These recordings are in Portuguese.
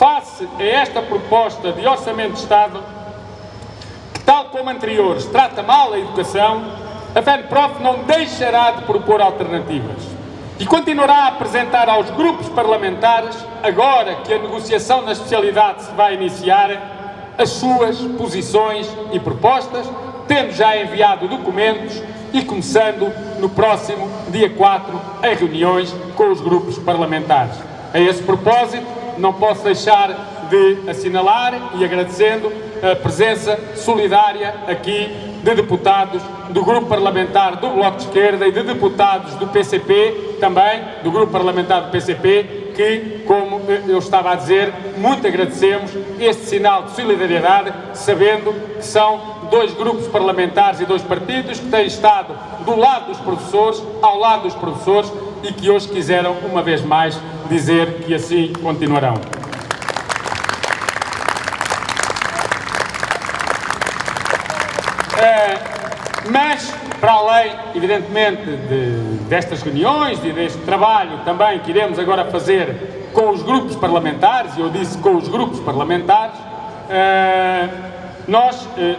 face a esta proposta de Orçamento de Estado, que, tal como anteriores, trata mal a educação, a FENPROF não deixará de propor alternativas e continuará a apresentar aos grupos parlamentares, agora que a negociação na especialidade se vai iniciar, as suas posições e propostas, tendo já enviado documentos e começando no próximo dia 4 em reuniões com os grupos parlamentares. A esse propósito, não posso deixar de assinalar e agradecendo a presença solidária aqui de deputados do Grupo Parlamentar do Bloco de Esquerda e de deputados do PCP, também do Grupo Parlamentar do PCP, que, como eu estava a dizer, muito agradecemos este sinal de solidariedade, sabendo que são dois grupos parlamentares e dois partidos que têm estado do lado dos professores, ao lado dos professores, e que hoje quiseram, uma vez mais, dizer que assim continuarão. Mas, para além, evidentemente, destas reuniões e deste trabalho também que iremos agora fazer com os grupos parlamentares, e eu disse com os grupos parlamentares,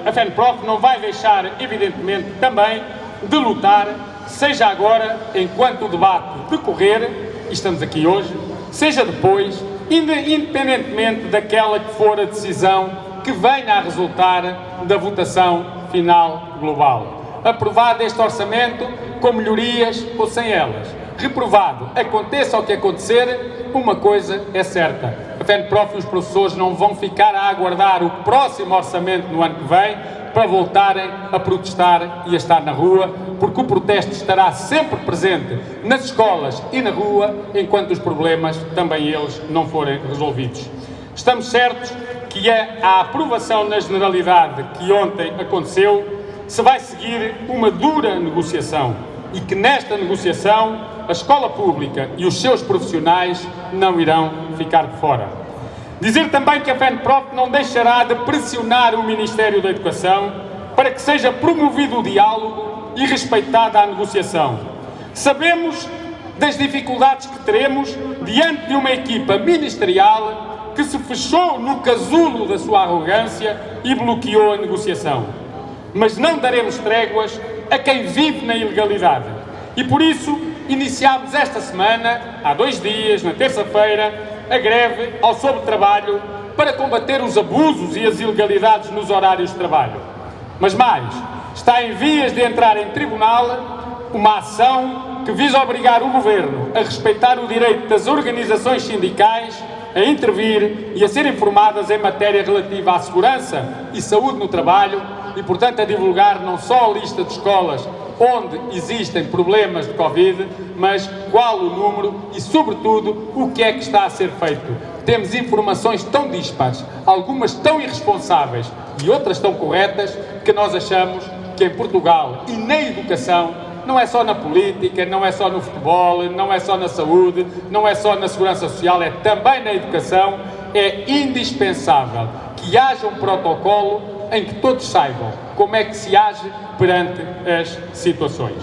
a FENPROF não vai deixar, evidentemente, também de lutar, seja agora, enquanto o debate decorrer, e estamos aqui hoje, seja depois, independentemente daquela que for a decisão que venha a resultar da votação final global. Aprovado este orçamento com melhorias ou sem elas. Reprovado, aconteça o que acontecer, uma coisa é certa. A FENPROF e os professores não vão ficar a aguardar o próximo orçamento no ano que vem para voltarem a protestar e a estar na rua, porque o protesto estará sempre presente nas escolas e na rua, enquanto os problemas, também eles, não forem resolvidos. Estamos certos que a aprovação na generalidade que ontem aconteceu se vai seguir uma dura negociação e que nesta negociação a escola pública e os seus profissionais não irão ficar de fora. Dizer também que a FENPROF não deixará de pressionar o Ministério da Educação para que seja promovido o diálogo e respeitada a negociação. Sabemos das dificuldades que teremos diante de uma equipa ministerial que se fechou no casulo da sua arrogância e bloqueou a negociação. Mas não daremos tréguas a quem vive na ilegalidade. E por isso iniciámos esta semana, há 2 dias, na terça-feira, a greve ao sobretrabalho para combater os abusos e as ilegalidades nos horários de trabalho. Mas mais, está em vias de entrar em tribunal uma ação que visa obrigar o Governo a respeitar o direito das organizações sindicais a intervir e a ser informadas em matéria relativa à segurança e saúde no trabalho e, portanto, a divulgar não só a lista de escolas onde existem problemas de Covid, mas qual o número e, sobretudo, o que é que está a ser feito. Temos informações tão dispares, algumas tão irresponsáveis e outras tão corretas, que nós achamos que em Portugal e na educação, não é só na política, não é só no futebol, não é só na saúde, não é só na segurança social, é também na educação, é indispensável que haja um protocolo em que todos saibam como é que se age perante as situações.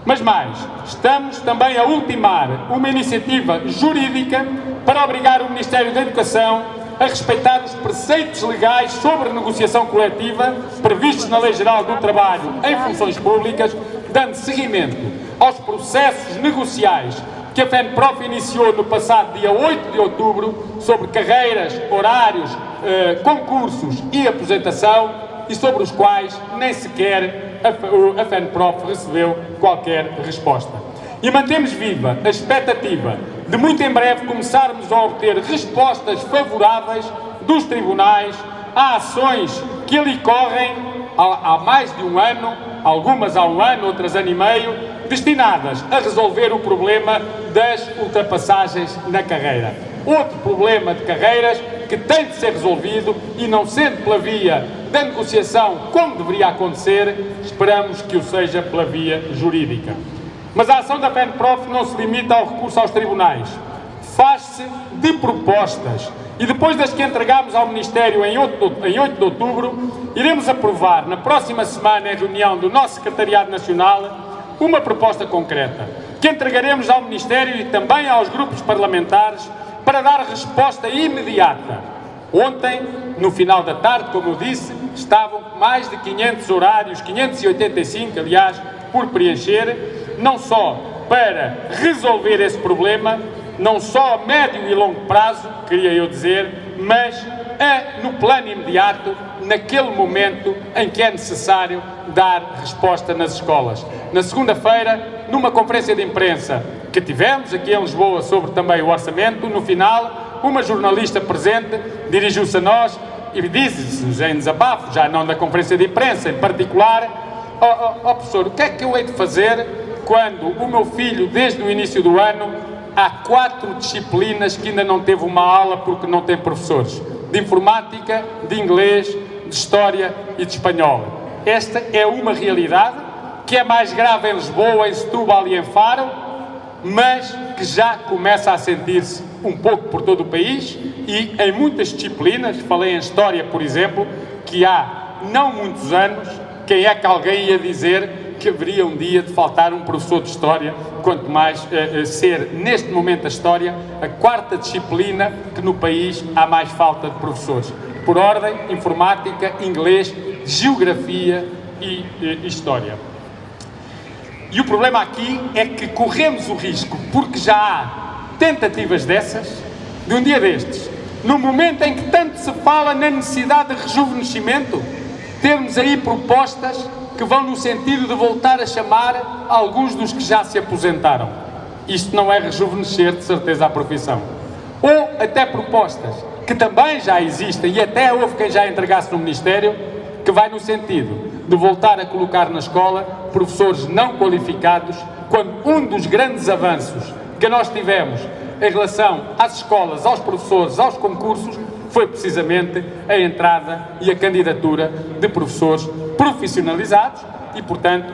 Mas mais, estamos também a ultimar uma iniciativa jurídica para obrigar o Ministério da Educação a respeitar os preceitos legais sobre negociação coletiva previstos na Lei Geral do Trabalho em funções públicas, dando seguimento aos processos negociais que a FENPROF iniciou no passado dia 8 de outubro sobre carreiras, horários, concursos e aposentação, e sobre os quais nem sequer a FENPROF recebeu qualquer resposta. E mantemos viva a expectativa de muito em breve começarmos a obter respostas favoráveis dos tribunais a ações que ali correm há mais de um ano, algumas há 1 ano, outras ano e meio, destinadas a resolver o problema das ultrapassagens na carreira. Outro problema de carreiras que tem de ser resolvido e, não sendo pela via da negociação como deveria acontecer, esperamos que o seja pela via jurídica. Mas a ação da FENPROF não se limita ao recurso aos tribunais. Faz-se de propostas e depois das que entregámos ao Ministério em 8 de outubro, iremos aprovar na próxima semana, em reunião do nosso Secretariado Nacional, uma proposta concreta que entregaremos ao Ministério e também aos grupos parlamentares para dar resposta imediata. Ontem, no final da tarde, como eu disse, estavam mais de 500 horários, 585, aliás, por preencher, não só para resolver esse problema, não só a médio e longo prazo, queria eu dizer, mas no plano imediato, naquele momento em que é necessário dar resposta nas escolas. Na segunda-feira, numa conferência de imprensa que tivemos aqui em Lisboa sobre também o orçamento, no final, uma jornalista presente dirigiu-se a nós e disse-nos em desabafo, já não na conferência de imprensa em particular: ó professor, o que é que eu hei de fazer quando o meu filho, desde o início do ano, há 4 disciplinas que ainda não teve uma aula porque não tem professores? De informática, de inglês, de história e de espanhol. Esta é uma realidade que é mais grave em Lisboa, em Setúbal e em Faro, mas que já começa a sentir-se um pouco por todo o país e em muitas disciplinas. Falei em história, por exemplo, que há não muitos anos, quem é que alguém ia dizer que haveria um dia de faltar um professor de história, quanto mais ser, neste momento, a história, a 4ª disciplina que no país há mais falta de professores. Por ordem, informática, inglês, geografia e história. E o problema aqui é que corremos o risco, porque já há tentativas dessas, de um dia destes, no momento em que tanto se fala na necessidade de rejuvenescimento, termos aí propostas que vão no sentido de voltar a chamar alguns dos que já se aposentaram. Isto não é rejuvenescer, de certeza, a profissão. Ou até propostas que também já existem, e até houve quem já entregasse no Ministério, que vai no sentido de voltar a colocar na escola professores não qualificados, quando um dos grandes avanços que nós tivemos em relação às escolas, aos professores, aos concursos, foi precisamente a entrada e a candidatura de professores profissionalizados e, portanto,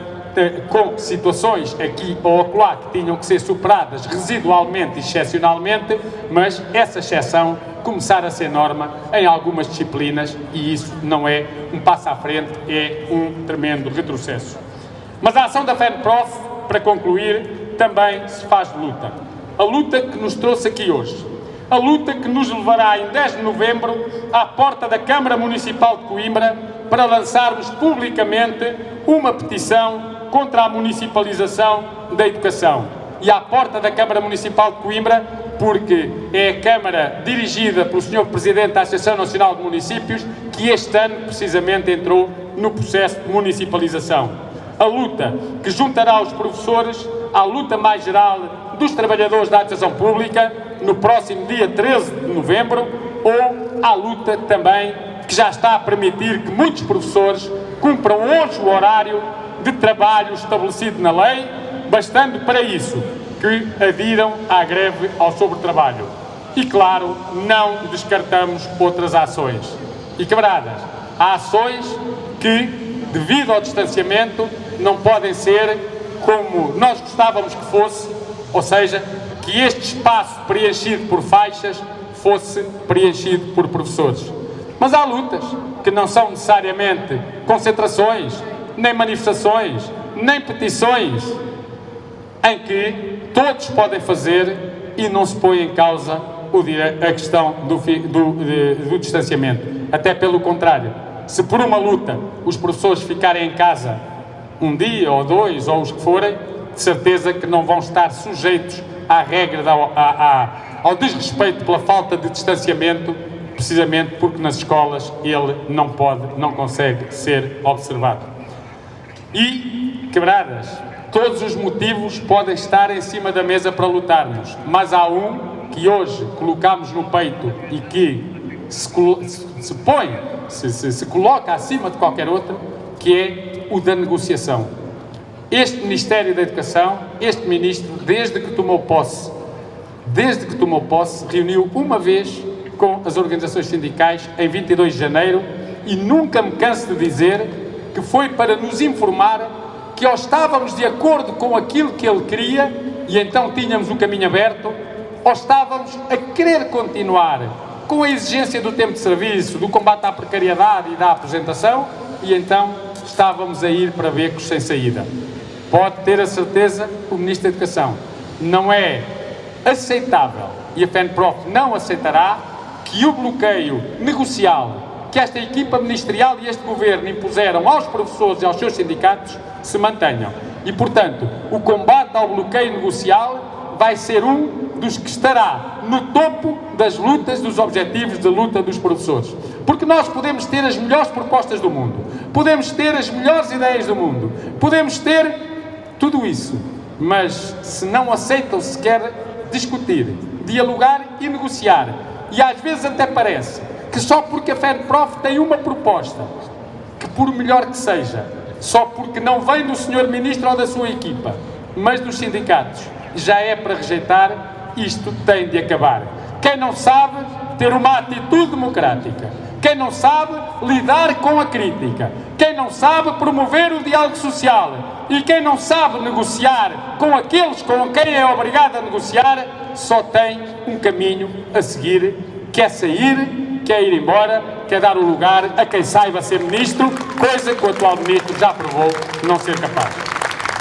com situações aqui ou acolá que tinham que ser superadas residualmente e excepcionalmente, mas essa exceção começar a ser norma em algumas disciplinas, e isso não é um passo à frente, é um tremendo retrocesso. Mas a ação da FENPROF, para concluir, também se faz de luta. A luta que nos trouxe aqui hoje. A luta que nos levará em 10 de novembro à porta da Câmara Municipal de Coimbra para lançarmos publicamente uma petição contra a municipalização da educação. E à porta da Câmara Municipal de Coimbra, porque é a Câmara dirigida pelo Sr. Presidente da Associação Nacional de Municípios que este ano precisamente entrou no processo de municipalização. A luta que juntará os professores à luta mais geral dos trabalhadores da administração pública no próximo dia 13 de novembro, ou à luta também que já está a permitir que muitos professores cumpram hoje o horário de trabalho estabelecido na lei, bastando para isso que adiram à greve ao sobretrabalho. E, claro, não descartamos outras ações. E, camaradas, há ações que, devido ao distanciamento, não podem ser como nós gostávamos que fosse, ou seja, que este espaço preenchido por faixas fosse preenchido por professores. Mas há lutas que não são necessariamente concentrações, nem manifestações, nem petições, em que todos podem fazer e não se põe em causa a questão do distanciamento. Até pelo contrário, se por uma luta os professores ficarem em casa um dia ou 2 ou os que forem, de certeza que não vão estar sujeitos à regra, ao desrespeito pela falta de distanciamento, precisamente porque nas escolas ele não consegue ser observado. E, camaradas, todos os motivos podem estar em cima da mesa para lutarmos, mas há um que hoje colocamos no peito e que se coloca acima de qualquer outro, que é o da negociação. Este Ministério da Educação, este Ministro, desde que tomou posse, reuniu uma vez com as organizações sindicais em 22 de janeiro e nunca me canso de dizer que foi para nos informar que ou estávamos de acordo com aquilo que ele queria e então tínhamos o caminho aberto, ou estávamos a querer continuar com a exigência do tempo de serviço, do combate à precariedade e da aposentação, e então estávamos a ir para becos sem saída. Pode ter a certeza, o Ministro da Educação não é aceitável e a FENPROF não aceitará que o bloqueio negocial que esta equipa ministerial e este governo impuseram aos professores e aos seus sindicatos se mantenham. E, portanto, o combate ao bloqueio negocial vai ser um dos que estará no topo das lutas, dos objetivos de luta dos professores. Porque nós podemos ter as melhores propostas do mundo, podemos ter as melhores ideias do mundo, podemos ter tudo isso, mas se não aceitam sequer discutir, dialogar e negociar, e às vezes até parece que só porque a FENPROF tem uma proposta, que por melhor que seja, só porque não vem do Sr. Ministro ou da sua equipa, mas dos sindicatos, já é para rejeitar, isto tem de acabar. Quem não sabe ter uma atitude democrática, quem não sabe lidar com a crítica, quem não sabe promover o diálogo social e quem não sabe negociar com aqueles com quem é obrigado a negociar, só tem um caminho a seguir, que é sair, quer ir embora, quer dar o lugar a quem saiba ser ministro, coisa que o atual ministro já provou não ser capaz.